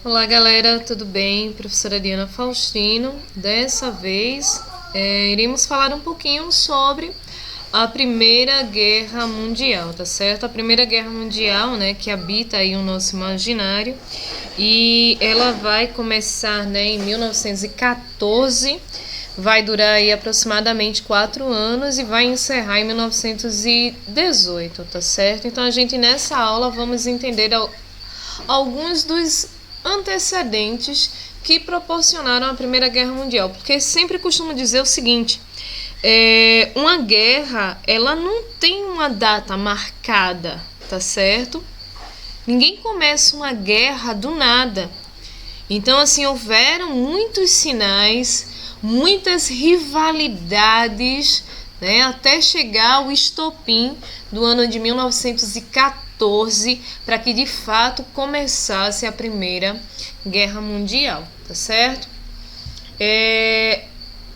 Olá galera, tudo bem? Professora Diana Faustino. Dessa vez iremos falar um pouquinho sobre a Primeira Guerra Mundial, tá certo? A Primeira Guerra Mundial, né, que habita aí o nosso imaginário, e ela vai começar, né, em 1914, vai durar aí aproximadamente 4 anos e vai encerrar em 1918, tá certo? Então a gente nessa aula vamos entender alguns dos antecedentes que proporcionaram a Primeira Guerra Mundial, porque sempre costumo dizer o seguinte: uma guerra, ela não tem uma data marcada, tá certo? Ninguém começa uma guerra do nada. Então, assim, houveram muitos sinais, muitas rivalidades, né, até chegar ao estopim do ano de 1914, para que de fato começasse a Primeira Guerra Mundial, tá certo?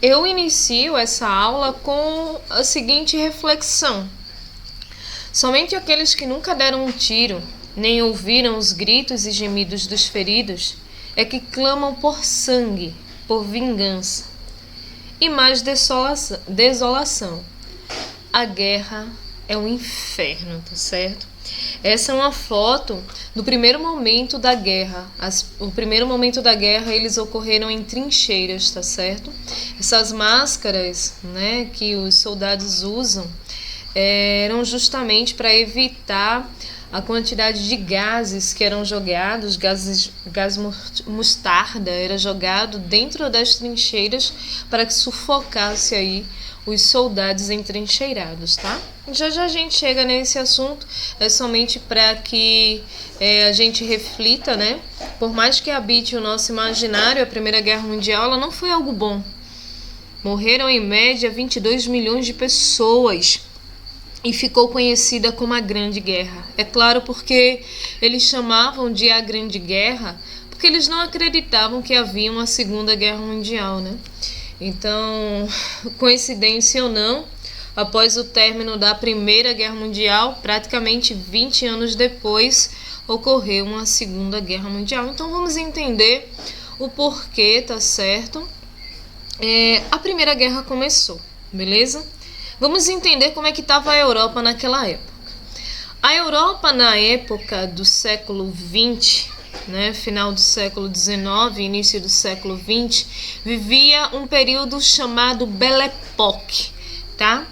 Eu inicio essa aula com a seguinte reflexão: somente aqueles que nunca deram um tiro, nem ouviram os gritos e gemidos dos feridos, é que clamam por sangue, por vingança e mais desolação. A guerra é um inferno, tá certo? Essa é uma foto do primeiro momento da guerra. O primeiro momento da guerra, eles ocorreram em trincheiras, tá certo? Essas máscaras, né, que os soldados usam eram justamente para evitar a quantidade de gases que eram jogados, gás mostarda era jogado dentro das trincheiras para que sufocasse aí os soldados entrincheirados, tá? Já a gente chega nesse assunto, é somente para que a gente reflita, né? Por mais que habite o nosso imaginário, a Primeira Guerra Mundial, ela não foi algo bom. Morreram em média 22 milhões de pessoas e ficou conhecida como a Grande Guerra. É claro, porque eles chamavam de a Grande Guerra porque eles não acreditavam que havia uma Segunda Guerra Mundial, né? Então, coincidência ou não, após o término da Primeira Guerra Mundial, praticamente 20 anos depois, ocorreu uma Segunda Guerra Mundial. Então vamos entender o porquê, tá certo? A Primeira Guerra começou, beleza? Vamos entender como é que estava a Europa naquela época. A Europa na época do século XX, né, final do século XIX, início do século XX, vivia um período chamado Belle Époque, tá?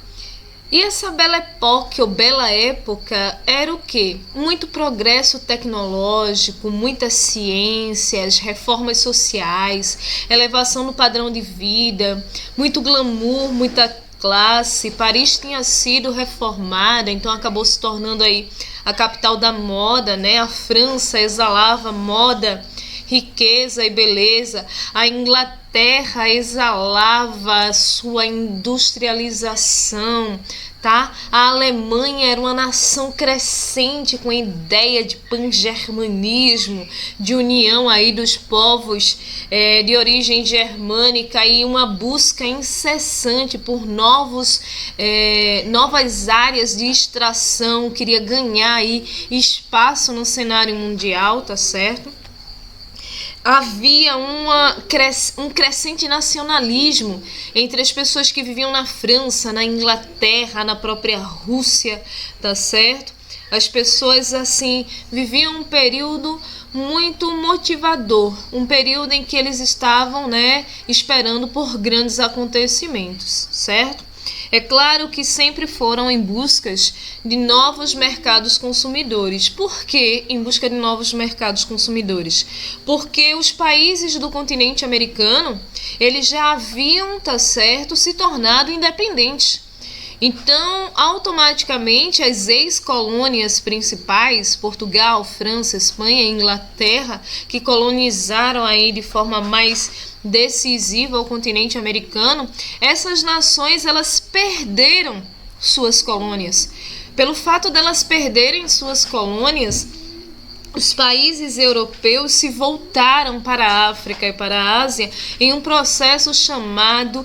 E essa Belle Époque, ou Bela Época, era o quê? Muito progresso tecnológico, muitas ciências, reformas sociais, elevação no padrão de vida, muito glamour, muita classe. Paris tinha sido reformada, então acabou se tornando aí a capital da moda, né? A França exalava moda, riqueza e beleza. A Inglaterra exalava a sua industrialização, tá? A Alemanha era uma nação crescente com a ideia de pangermanismo, de união aí dos povos de origem germânica e uma busca incessante por novas áreas de extração, queria ganhar aí espaço no cenário mundial, tá certo? Havia um crescente nacionalismo entre as pessoas que viviam na França, na Inglaterra, na própria Rússia, tá certo? As pessoas, assim, viviam um período muito motivador, um período em que eles estavam, né, esperando por grandes acontecimentos, certo? É claro que sempre foram em busca de novos mercados consumidores. Por que em busca de novos mercados consumidores? Porque os países do continente americano, eles já haviam, tá certo, se tornado independentes. Então, automaticamente, as ex-colônias principais, Portugal, França, Espanha e Inglaterra, que colonizaram aí de forma mais decisiva o continente americano, essas nações, elas perderam suas colônias. Pelo fato delas perderem suas colônias, os países europeus se voltaram para a África e para a Ásia em um processo chamado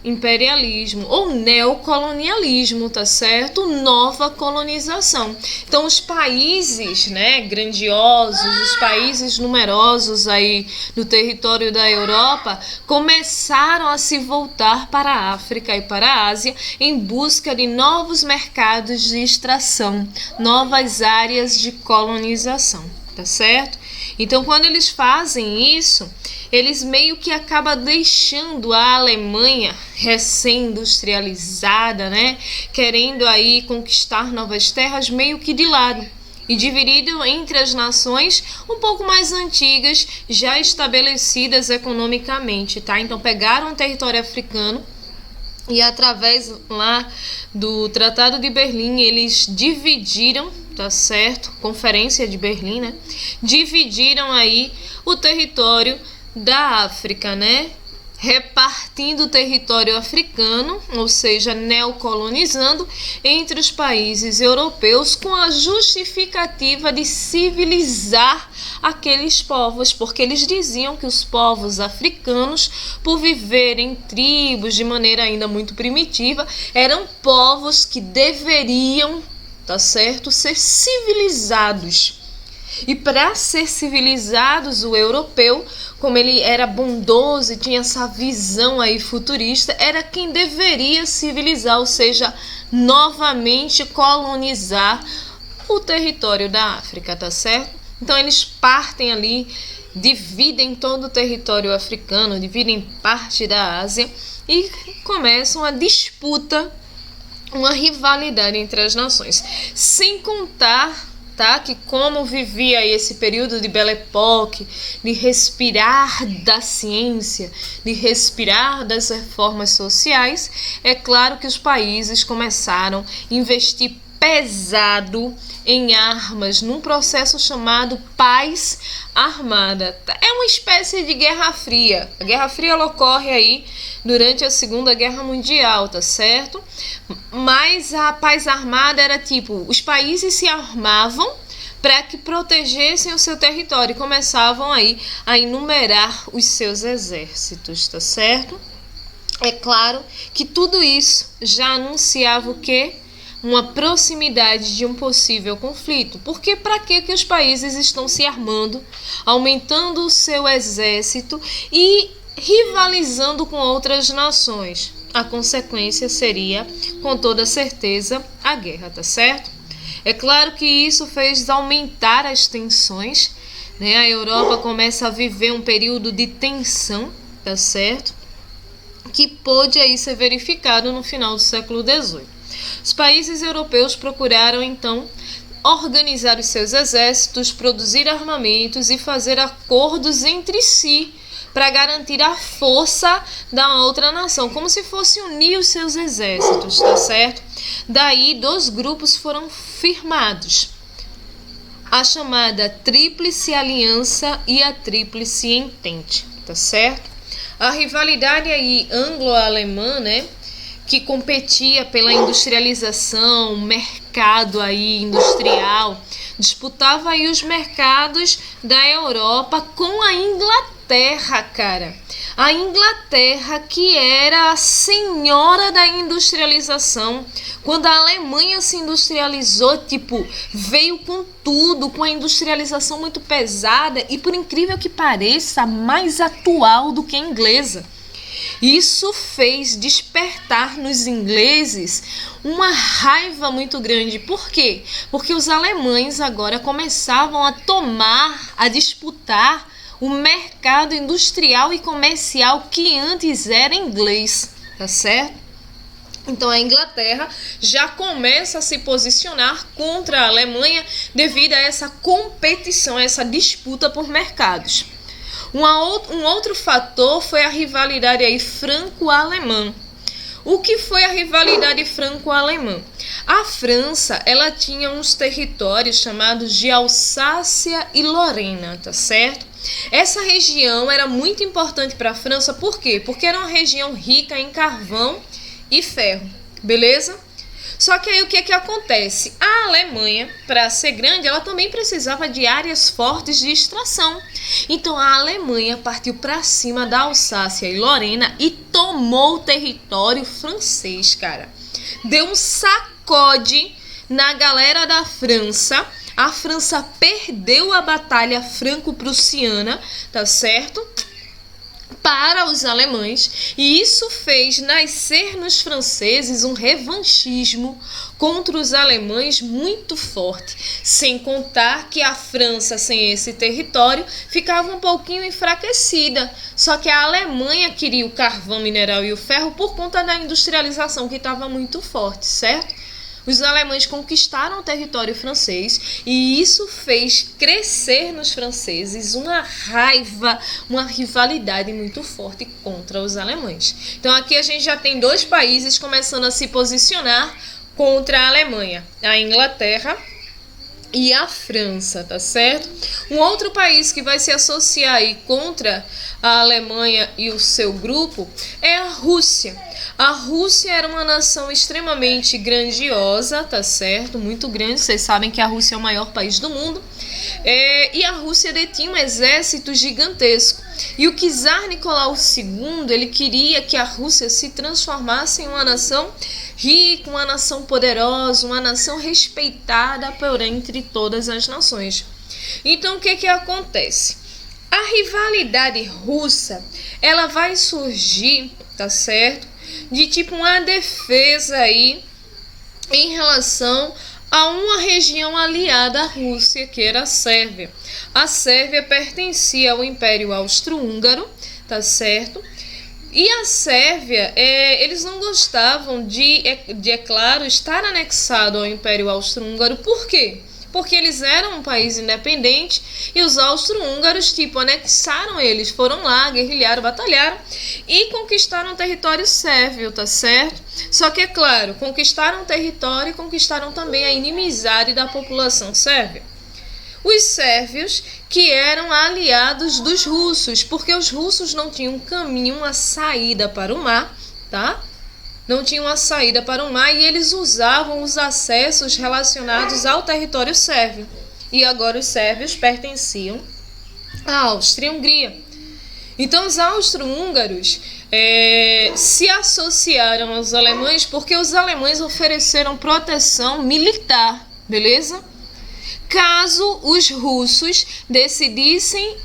imperialismo ou neocolonialismo, tá certo? Nova colonização. Então os países, né, grandiosos, os países numerosos aí no território da Europa começaram a se voltar para a África e para a Ásia em busca de novos mercados de extração, novas áreas de colonização, tá certo? Então quando eles fazem isso, eles meio que acabam deixando a Alemanha recém-industrializada, né, querendo aí conquistar novas terras meio que de lado e dividido entre as nações um pouco mais antigas, já estabelecidas economicamente, tá? Então pegaram o território africano e através lá do Tratado de Berlim eles dividiram, tá certo? Conferência de Berlim, né? Dividiram aí o território da África, né? Repartindo o território africano, ou seja, neocolonizando entre os países europeus com a justificativa de civilizar aqueles povos, porque eles diziam que os povos africanos, por viverem em tribos de maneira ainda muito primitiva, eram povos que deveriam, tá certo, ser civilizados. E para ser civilizados, o europeu, como ele era bondoso e tinha essa visão aí futurista, era quem deveria civilizar, ou seja, novamente colonizar o território da África, tá certo? Então eles partem ali, dividem todo o território africano, dividem parte da Ásia e começam a disputa, uma rivalidade entre as nações. Sem contar, tá, que como vivia esse período de Belle Époque, de respirar da ciência, de respirar das reformas sociais, é claro que os países começaram a investir pesado em armas, num processo chamado paz armada. É uma espécie de Guerra Fria. A Guerra Fria ela ocorre aí durante a Segunda Guerra Mundial, tá certo? Mas a paz armada era tipo, os países se armavam para que protegessem o seu território e começavam aí a enumerar os seus exércitos, tá certo? É claro que tudo isso já anunciava o quê? Uma proximidade de um possível conflito. Porque para que os países estão se armando, aumentando o seu exército e rivalizando com outras nações? A consequência seria, com toda certeza, a guerra, tá certo? É claro que isso fez aumentar as tensões, né? A Europa começa a viver um período de tensão, tá certo? Que pôde aí ser verificado no final do século XVIII. Os países europeus procuraram, então, organizar os seus exércitos, produzir armamentos e fazer acordos entre si para garantir a força da outra nação, como se fosse unir os seus exércitos, tá certo? Daí, 2 grupos foram firmados, a chamada Tríplice Aliança e a Tríplice Entente, tá certo? A rivalidade aí anglo-alemã, né, que competia pela industrialização, mercado aí industrial, disputava aí os mercados da Europa com a Inglaterra, cara. A Inglaterra, que era a senhora da industrialização. Quando a Alemanha se industrializou, tipo, veio com tudo, com a industrialização muito pesada e, por incrível que pareça, mais atual do que a inglesa. Isso fez despertar nos ingleses uma raiva muito grande. Por quê? Porque os alemães agora começavam a a disputar o mercado industrial e comercial que antes era inglês, tá certo? Então a Inglaterra já começa a se posicionar contra a Alemanha devido a essa competição, a essa disputa por mercados. Um outro fator foi a rivalidade aí franco-alemã. O que foi a rivalidade franco-alemã? A França, ela tinha uns territórios chamados de Alsácia e Lorena, tá certo? Essa região era muito importante para a França, por quê? Porque era uma região rica em carvão e ferro, beleza? Só que aí o que é que acontece? A Alemanha, para ser grande, ela também precisava de áreas fortes de extração. Então a Alemanha partiu para cima da Alsácia e Lorena e tomou o território francês, cara. Deu um sacode na galera da França. A França perdeu a batalha franco-prussiana, tá certo? Para os alemães, e isso fez nascer nos franceses um revanchismo contra os alemães muito forte, sem contar que a França, sem esse território, ficava um pouquinho enfraquecida. Só que a Alemanha queria o carvão mineral e o ferro por conta da industrialização que estava muito forte, certo? Os alemães conquistaram o território francês e isso fez crescer nos franceses uma raiva, uma rivalidade muito forte contra os alemães. Então aqui a gente já tem dois países começando a se posicionar contra a Alemanha, a Inglaterra e a França, tá certo? Um outro país que vai se associar aí contra a Alemanha e o seu grupo é a Rússia. A Rússia era uma nação extremamente grandiosa, tá certo? Muito grande, vocês sabem que a Rússia é o maior país do mundo. E a Rússia detinha um exército gigantesco. E o czar Nicolau II, ele queria que a Rússia se transformasse em uma nação rica, uma nação poderosa, uma nação respeitada por entre todas as nações. Então, o que acontece? A rivalidade russa, ela vai surgir, tá certo? De tipo uma defesa aí em relação a uma região aliada à Rússia, que era a Sérvia. A Sérvia pertencia ao Império Austro-Húngaro, tá certo? E a Sérvia, eles não gostavam é claro, estar anexado ao Império Austro-Húngaro. Por quê? Porque eles eram um país independente e os austro-húngaros, anexaram eles, foram lá, guerrilharam, batalharam e conquistaram o território sérvio, tá certo? Só que, é claro, conquistaram o território e conquistaram também a inimizade da população sérvia. Os sérvios, que eram aliados dos russos, porque os russos não tinham caminho, uma saída para o mar, tá? Não tinham uma saída para o mar e eles usavam os acessos relacionados ao território sérvio. E agora os sérvios pertenciam à Áustria-Hungria. Então os austro-húngaros se associaram aos alemães porque os alemães ofereceram proteção militar, beleza? Caso os russos decidissem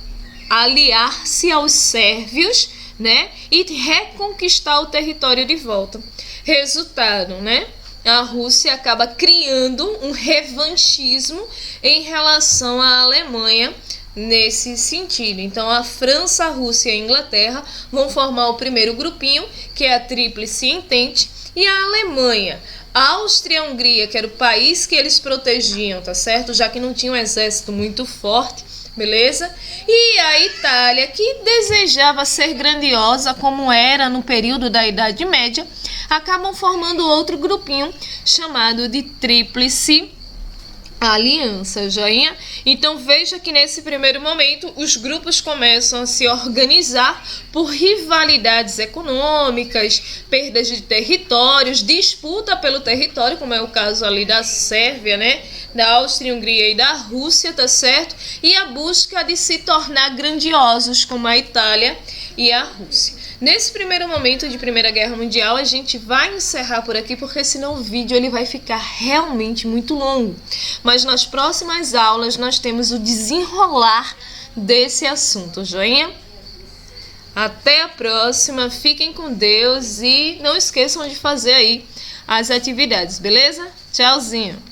aliar-se aos sérvios, né, e reconquistar o território de volta. Resultado, né? A Rússia acaba criando um revanchismo em relação à Alemanha nesse sentido. Então, a França, a Rússia e a Inglaterra vão formar o primeiro grupinho, que é a Tríplice Entente, e a Alemanha, a Áustria-Hungria, que era o país que eles protegiam, tá certo? Já que não tinha um exército muito forte, beleza? E a Itália, que desejava ser grandiosa como era no período da Idade Média, acabam formando outro grupinho chamado de Tríplice Aliança, joinha? Então veja que nesse primeiro momento os grupos começam a se organizar por rivalidades econômicas, perdas de territórios, disputa pelo território, como é o caso ali da Sérvia, né? Da Áustria-Hungria e da Rússia, tá certo? E a busca de se tornar grandiosos, como a Itália e a Rússia. Nesse primeiro momento de Primeira Guerra Mundial, a gente vai encerrar por aqui, porque senão o vídeo ele vai ficar realmente muito longo. Mas nas próximas aulas nós temos o desenrolar desse assunto, joinha? Até a próxima, fiquem com Deus e não esqueçam de fazer aí as atividades, beleza? Tchauzinho!